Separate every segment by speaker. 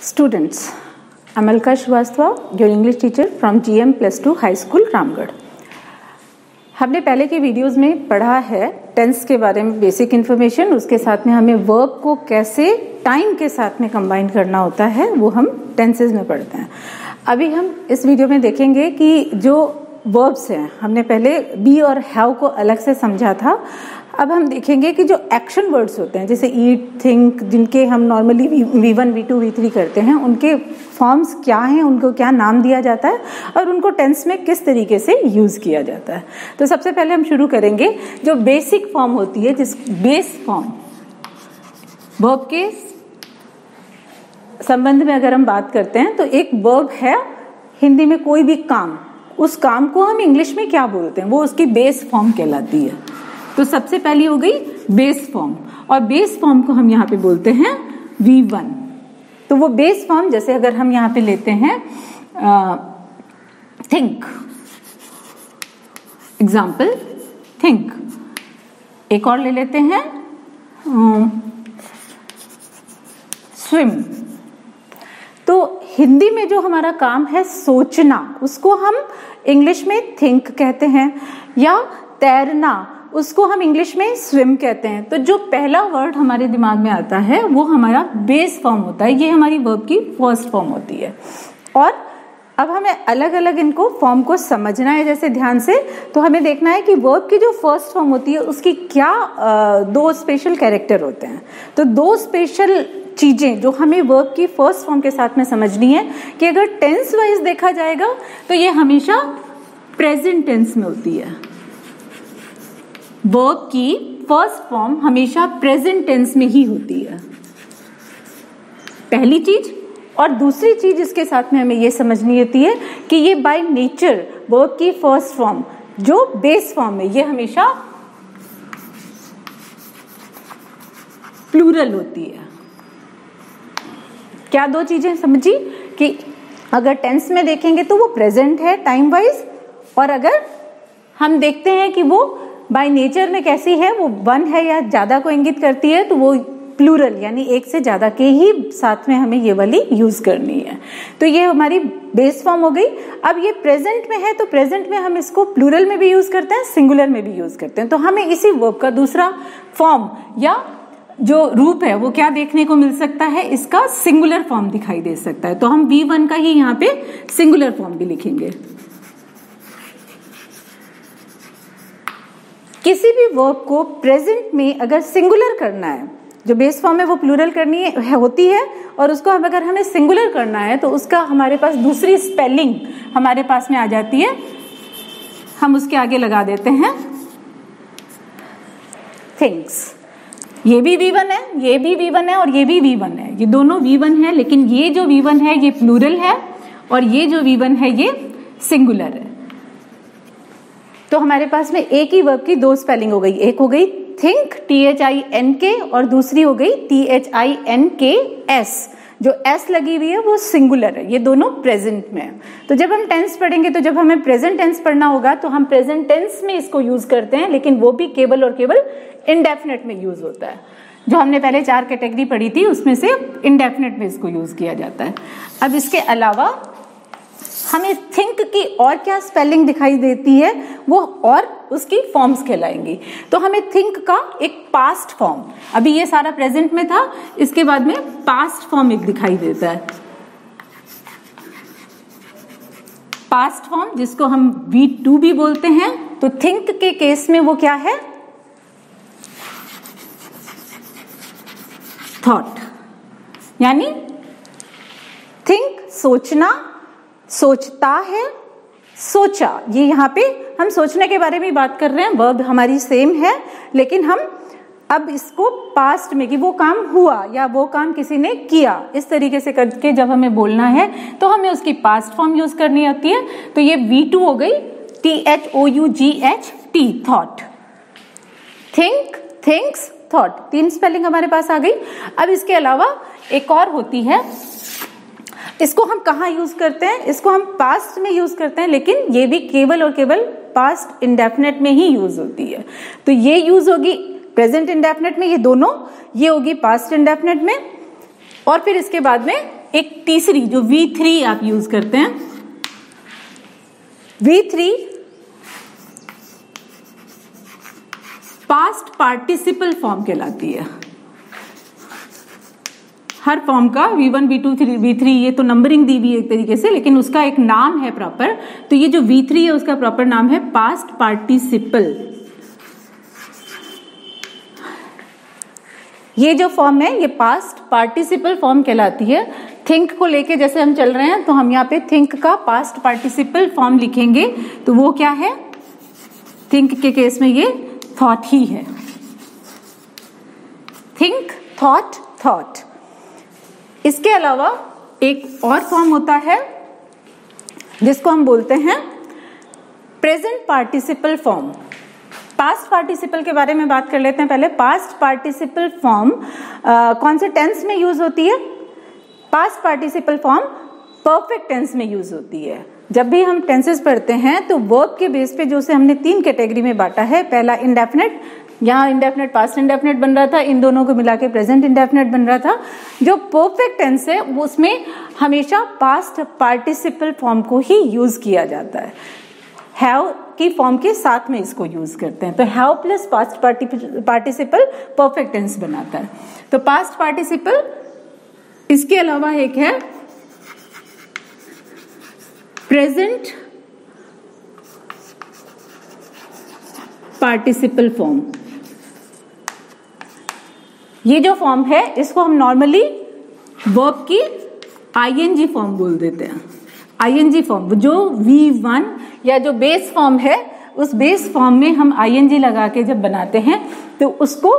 Speaker 1: Students, I'm Alka Srivastava, your English teacher from GM +2 High School, Ramgarh. हमने पहले के videos में पढ़ा है टेंस के बारे में बेसिक इन्फॉर्मेशन, उसके साथ में हमें वर्ब को कैसे टाइम के साथ में कंबाइन करना होता है वो हम टेंसेज में पढ़ते हैं। अभी हम इस वीडियो में देखेंगे कि जो वर्ब्स हैं, हमने पहले बी और हैव को अलग से समझा था। अब हम देखेंगे कि जो एक्शन वर्ड्स होते हैं जैसे ईट, थिंक, जिनके हम नॉर्मली V1, V2, V3 करते हैं, उनके फॉर्म्स क्या हैं, उनको क्या नाम दिया जाता है और उनको टेंस में किस तरीके से यूज किया जाता है। तो सबसे पहले हम शुरू करेंगे जो बेसिक फॉर्म होती है, जिस बेस फॉर्म वर्ब के संबंध में अगर हम बात करते हैं तो एक वर्ब है हिंदी में कोई भी काम, उस काम को हम इंग्लिश में क्या बोलते हैं, वो उसकी बेस फॉर्म कहलाती है। तो सबसे पहली हो गई बेस फॉर्म, और बेस फॉर्म को हम यहाँ पे बोलते हैं V1। तो वो बेस फॉर्म जैसे अगर हम यहाँ पे लेते हैं थिंक, एग्जाम्पल थिंक। एक और ले लेते हैं स्विम। तो हिंदी में जो हमारा काम है सोचना, उसको हम इंग्लिश में थिंक कहते हैं, या तैरना, उसको हम इंग्लिश में स्विम कहते हैं। तो जो पहला वर्ड हमारे दिमाग में आता है वो हमारा बेस फॉर्म होता है, ये हमारी वर्ब की फर्स्ट फॉर्म होती है। और अब हमें अलग अलग इनको फॉर्म को समझना है जैसे ध्यान से, तो हमें देखना है कि वर्ब की जो फर्स्ट फॉर्म होती है उसकी क्या दो स्पेशल कैरेक्टर होते हैं। तो दो स्पेशल चीजें जो हमें वर्ब की फर्स्ट फॉर्म के साथ में समझनी है कि अगर टेंस वाइज देखा जाएगा तो ये हमेशा प्रेजेंट टेंस में होती है। वर्ब की फर्स्ट फॉर्म हमेशा प्रेजेंट टेंस में ही होती है, पहली चीज। और दूसरी चीज इसके साथ में हमें यह समझनी होती है कि ये बाय नेचर वर्ब की फर्स्ट फॉर्म जो बेस फॉर्म है ये हमेशा प्लूरल होती है। क्या दो चीजें समझी कि अगर टेंस में देखेंगे तो वो प्रेजेंट है टाइम वाइज, और अगर हम देखते हैं कि वो बाय नेचर में कैसी है, वो वन है या ज्यादा को इंगित करती है, तो वो प्लूरल यानी एक से ज्यादा के ही साथ में हमें ये वाली यूज करनी है। तो ये हमारी बेस फॉर्म हो गई। अब ये प्रेजेंट में है तो प्रेजेंट में हम इसको प्लूरल में भी यूज करते हैं, सिंगुलर में भी यूज करते हैं। तो हमें इसी वर्ब का दूसरा फॉर्म या जो रूप है वो क्या देखने को मिल सकता है, इसका सिंगुलर फॉर्म दिखाई दे सकता है। तो हम V1 का ही यहाँ पे सिंगुलर फॉर्म भी लिखेंगे। किसी भी वर्ब को प्रेजेंट में अगर सिंगुलर करना है, जो बेस फॉर्म है वो प्लूरल करनी है होती है, और उसको अगर हमें सिंगुलर करना है तो उसका हमारे पास दूसरी स्पेलिंग हमारे पास में आ जाती है। हम उसके आगे लगा देते हैं थिंग्स। ये भी V1 है, ये भी V1 है और ये भी V1 है, ये दोनों V1 है, लेकिन ये जो V1 है ये प्लूरल है और ये जो V1 है ये सिंगुलर है। तो हमारे पास में एक ही वर्ब की दो स्पेलिंग हो गई, एक हो गई थिंक THINK और दूसरी हो गई THINKS। जो S लगी हुई है वो सिंगुलर है, ये दोनों प्रेजेंट में है। तो जब हम टेंस पढ़ेंगे तो जब हमें प्रेजेंट टेंस पढ़ना होगा तो हम प्रेजेंट टेंस में इसको यूज करते हैं, लेकिन वो भी केवल और केवल इंडेफिनिट में यूज होता है। जो हमने पहले 4 कैटेगरी पढ़ी थी उसमें से इंडेफिनिट में इसको यूज किया जाता है। अब इसके अलावा हमें थिंक की और क्या स्पेलिंग दिखाई देती है वो और उसकी फॉर्म्स कहलाएंगी। तो हमें थिंक का एक पास्ट फॉर्म, अभी ये सारा प्रेजेंट में था, इसके बाद में पास्ट फॉर्म एक दिखाई देता है। पास्ट फॉर्म जिसको हम V2 भी बोलते हैं। तो थिंक के केस में वो क्या है, थॉट, यानी थिंक सोचना, सोचता है, सोचा। ये यहाँ पे हम सोचने के बारे में बात कर रहे हैं, वर्ब हमारी सेम है, लेकिन हम अब इसको पास्ट में कि वो काम हुआ या वो काम किसी ने किया, इस तरीके से करके जब हमें बोलना है तो हमें उसकी पास्ट फॉर्म यूज करनी होती है। तो ये V2 हो गई, THOUGHT, thought. Think, thinks, thought, 3 spelling हमारे पास आ गई। अब इसके अलावा एक और होती है, इसको हम कहाँ यूज करते हैं, इसको हम पास्ट में यूज करते हैं, लेकिन ये भी केवल और केवल पास्ट इंडेफिनिट में ही यूज होती है। तो ये यूज होगी प्रेजेंट इंडेफिनिट में, ये दोनों, ये होगी पास्ट इंडेफिनिट में, और फिर इसके बाद में एक तीसरी जो V3 आप यूज करते हैं, V3 पास्ट पार्टिसिपल फॉर्म कहलाती है। हर फॉर्म का V1, V2, V3 ये तो नंबरिंग दी हुई है एक तरीके से, लेकिन उसका एक नाम है प्रॉपर। तो ये जो V3 है उसका प्रॉपर नाम है पास्ट पार्टिसिपल। ये जो फॉर्म है ये पास्ट पार्टिसिपल फॉर्म कहलाती है। थिंक को लेके जैसे हम चल रहे हैं तो हम यहाँ पे थिंक का पास्ट पार्टिसिपल फॉर्म लिखेंगे, तो वो क्या है, थिंक के केस में ये थॉट ही है। Think, thought, thought. इसके अलावा एक और फॉर्म होता है जिसको हम बोलते हैं present participle form. Past participle के बारे में बात कर लेते हैं पहले। पास्ट पार्टिसिपल फॉर्म कौन से टेंस में यूज होती है? Past participle form perfect tense में यूज होती है। जब भी हम टेंसेस पढ़ते हैं तो वर्ब के बेस पे जो से हमने 3 कैटेगरी में बांटा है। पहला इंडेफिनिट, यहाँ इंडेफिनिट पास्ट इंडेफिनिट बन रहा था, इन दोनों को मिला के प्रेजेंट इंडेफिनिट बन रहा था। जो परफेक्ट टेंस है उसमें हमेशा पास्ट पार्टिसिपल फॉर्म को ही यूज किया जाता है। हैव की फॉर्म के साथ में इसको यूज करते हैं, तो have plus past participle perfect tense बनाता है। तो पास्ट पार्टिसिपल, इसके अलावा एक है प्रेजेंट पार्टिसिपल फॉर्म। ये जो फॉर्म है इसको हम नॉर्मली वर्ब की आईएनजी फॉर्म बोल देते हैं। आईएनजी फॉर्म जो V1 या जो बेस फॉर्म है उस बेस फॉर्म में हम आईएनजी लगा के जब बनाते हैं तो उसको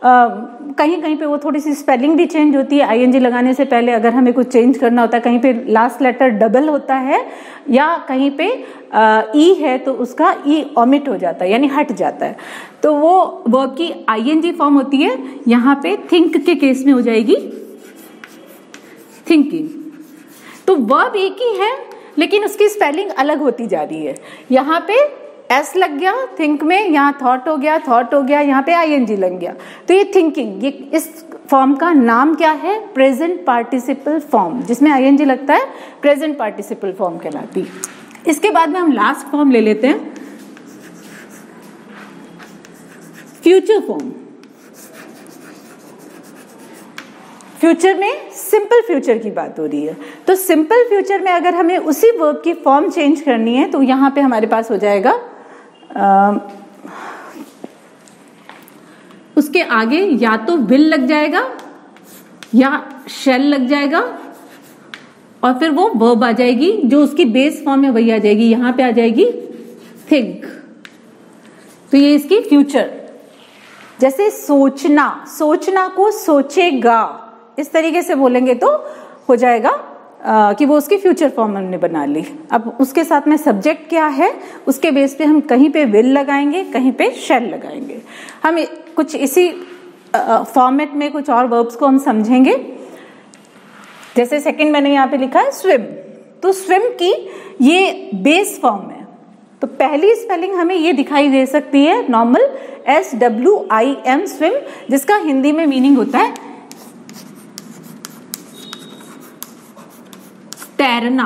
Speaker 1: कहीं कहीं पे वो थोड़ी सी स्पेलिंग भी चेंज होती है। आईएनजी लगाने से पहले अगर हमें कुछ चेंज करना होता है, कहीं पे लास्ट लेटर डबल होता है या कहीं पे ई है तो उसका ई ओमिट हो जाता है यानी हट जाता है, तो वो वर्ब की आईएनजी फॉर्म होती है। यहाँ पे थिंक के केस में हो जाएगी थिंकिंग। तो वर्ब एक ही है लेकिन उसकी स्पेलिंग अलग होती जा रही है। यहाँ पे एस लग गया थिंक में, यहाँ थॉट हो गया, यहाँ पे आईएनजी लग गया, तो ये थिंकिंग। ये इस फॉर्म का नाम क्या है? प्रेजेंट पार्टिसिपल फॉर्म, जिसमें आईएनजी लगता है प्रेजेंट पार्टिसिपल फॉर्म कहलाती है। इसके बाद में हम लास्ट फॉर्म ले लेते हैं फ्यूचर फॉर्म। फ्यूचर में सिंपल फ्यूचर की बात हो रही है, तो सिंपल फ्यूचर में अगर हमें उसी वर्ब की फॉर्म चेंज करनी है तो यहाँ पे हमारे पास हो जाएगा उसके आगे या तो विल लग जाएगा या शैल लग जाएगा और फिर वो वर्ब आ जाएगी जो उसकी बेस फॉर्म है वही आ जाएगी। यहाँ पे आ जाएगी थिंक। तो ये इसकी फ्यूचर। जैसे सोचना, सोचना को सोचेगा, इस तरीके से बोलेंगे तो हो जाएगा कि वो उसकी फ्यूचर फॉर्म हमने बना ली। अब उसके साथ में सब्जेक्ट क्या है उसके बेस पे हम कहीं पे विल लगाएंगे, कहीं पे शैल लगाएंगे। हम कुछ इसी फॉर्मेट में कुछ और वर्ब्स को हम समझेंगे। जैसे सेकंड मैंने यहाँ पे लिखा है स्विम, तो स्विम की ये बेस फॉर्म है। तो पहली स्पेलिंग हमें ये दिखाई दे सकती है नॉर्मल SWIM स्विम, जिसका हिंदी में मीनिंग होता है तैरना।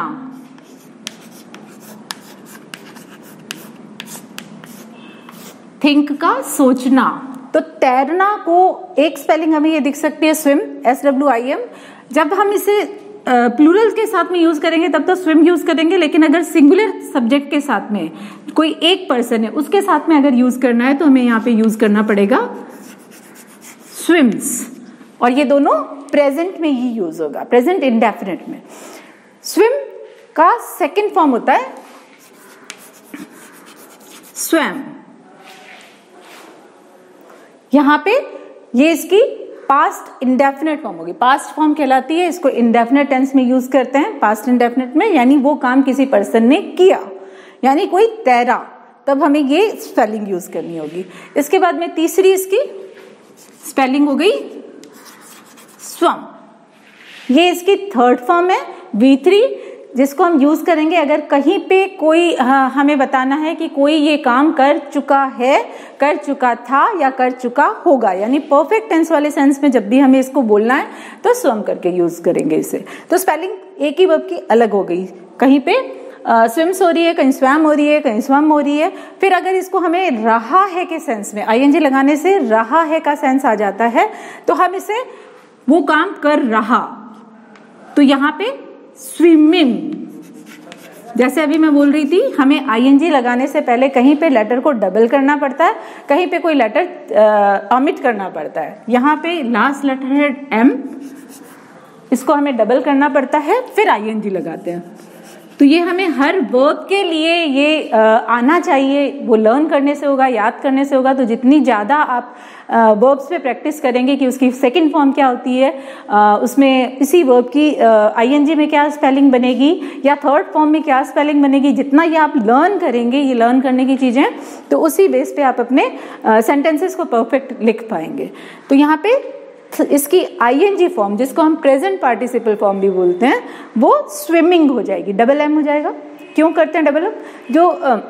Speaker 1: थिंक का सोचना, तो तैरना को एक स्पेलिंग हमें ये दिख सकती है स्विम SWIM। जब हम इसे प्लूरल के साथ में यूज करेंगे तब तो स्विम यूज करेंगे, लेकिन अगर सिंगुलर सब्जेक्ट के साथ में कोई एक पर्सन है उसके साथ में अगर यूज करना है तो हमें यहाँ पे यूज करना पड़ेगा स्विम्स, और ये दोनों प्रेजेंट में ही यूज होगा, प्रेजेंट इंडेफिनिट में। स्विम का सेकंड फॉर्म होता है स्वैम। यहां पे ये इसकी पास्ट इंडेफिनिट फॉर्म होगी, पास्ट फॉर्म कहलाती है। इसको इंडेफिनिट टेंस में यूज करते हैं, पास्ट इंडेफिनिट में, यानी वो काम किसी पर्सन ने किया, यानी कोई तैरा, तब हमें ये स्पेलिंग यूज करनी होगी। इसके बाद में तीसरी इसकी स्पेलिंग हो गई स्वम। ये इसकी थर्ड फॉर्म है V3। जिसको हम यूज करेंगे अगर कहीं पे कोई हमें बताना है कि कोई ये काम कर चुका है, कर चुका था या कर चुका होगा, यानी परफेक्ट टेंस वाले सेंस में जब भी हमें इसको बोलना है तो स्वम करके यूज करेंगे इसे। तो स्पेलिंग एक ही वर्ब की अलग हो गई, कहीं पे स्विम्स हो रही है, कहीं स्वैम हो रही है, कहीं स्वम हो रही है। फिर अगर इसको हमें रहा है के सेंस में आईएनजी लगाने से रहा है का सेंस आ जाता है, तो हम इसे वो काम कर रहा, तो यहाँ पे स्विमिंग, जैसे अभी मैं बोल रही थी हमें आईएनजी लगाने से पहले कहीं पे लेटर को डबल करना पड़ता है, कहीं पे कोई लेटर ओमिट करना पड़ता है। यहाँ पे लास्ट लेटर है एम, इसको हमें डबल करना पड़ता है, फिर आईएनजी लगाते हैं। तो ये हमें हर वर्ब के लिए ये आना चाहिए, वो लर्न करने से होगा, याद करने से होगा। तो जितनी ज़्यादा आप वर्ब्स पे प्रैक्टिस करेंगे कि उसकी सेकंड फॉर्म क्या होती है, उसमें इसी वर्ब की आईएनजी में क्या स्पेलिंग बनेगी या थर्ड फॉर्म में क्या स्पेलिंग बनेगी, जितना ये आप लर्न करेंगे, ये लर्न करने की चीज़ें, तो उसी बेस पे आप अपने सेंटेंसेस को परफेक्ट लिख पाएंगे। तो यहाँ पे इसकी आईएनजी फॉर्म, जिसको हम प्रेजेंट पार्टिसिपल फॉर्म भी बोलते हैं, वो स्विमिंग हो जाएगी, डबल एम हो जाएगा। क्यों करते हैं डबल एम? जो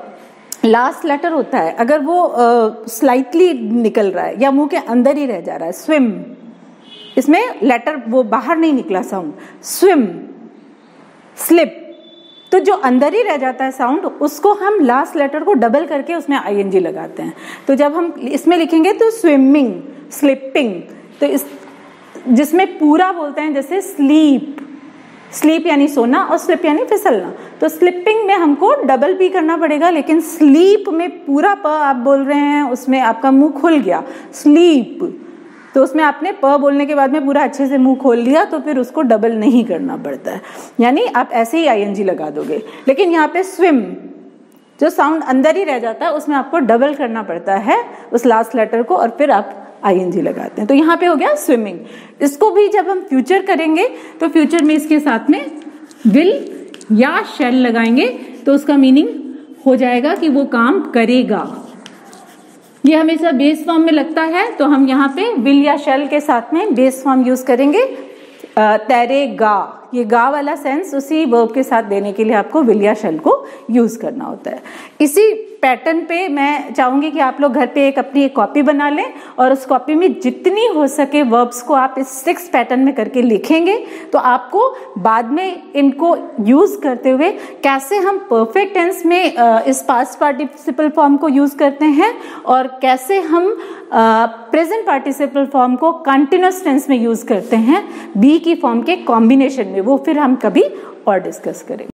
Speaker 1: लास्ट लेटर होता है अगर वो स्लाइटली निकल रहा है या मुंह के अंदर ही रह जा रहा है, स्विम, इसमें लेटर वो बाहर नहीं निकला साउंड, स्विम, स्लिप, तो जो अंदर ही रह जाता है साउंड, उसको हम लास्ट लेटर को डबल करके उसमें आईएनजी लगाते हैं। तो जब हम इसमें लिखेंगे तो स्विमिंग, स्लिपिंग, तो इस जिसमें पूरा बोलते हैं जैसे स्लीप, स्लीप यानी सोना और स्लिप यानी फिसलना, तो स्लिपिंग में हमको डबल पी करना पड़ेगा, लेकिन स्लीप में पूरा प आप बोल रहे हैं, उसमें आपका मुंह खुल गया, स्लीप, तो उसमें आपने प बोलने के बाद में पूरा अच्छे से मुंह खोल लिया, तो फिर उसको डबल नहीं करना पड़ता है, यानी आप ऐसे ही आईएनजी लगा दोगे। लेकिन यहाँ पे स्विम, जो साउंड अंदर ही रह जाता है, उसमें आपको डबल करना पड़ता है उस लास्ट लेटर को, और फिर आप आईएनजी लगाते हैं। तो यहाँ पे हो गया स्विमिंग। इसको भी जब हम फ्यूचर करेंगे तो फ्यूचर में इसके साथ में विल या शैल लगाएंगे, तो उसका मीनिंग हो जाएगा कि वो काम करेगा। ये हमेशा बेस फॉर्म में लगता है, तो हम यहाँ पे विल या शैल के साथ में बेस फॉर्म यूज करेंगे। तैरेगा, ये गा वाला सेंस उसी वर्ब के साथ देने के लिए आपको विल या शैल को यूज करना होता है। इसी पैटर्न पे मैं चाहूंगी कि आप लोग घर पे अपनी एक कॉपी बना लें, और उस कॉपी में जितनी हो सके वर्ब्स को आप इस 6 पैटर्न में करके लिखेंगे, तो आपको बाद में इनको यूज करते हुए कैसे हम परफेक्ट टेंस में इस पास्ट पार्टिसिपल फॉर्म को यूज करते हैं, और कैसे हम प्रेजेंट पार्टिसिपल फॉर्म को कंटिन्यूअस टेंस में यूज करते हैं बी की फॉर्म के कॉम्बिनेशन में, वो फिर हम कभी और डिस्कस करेंगे।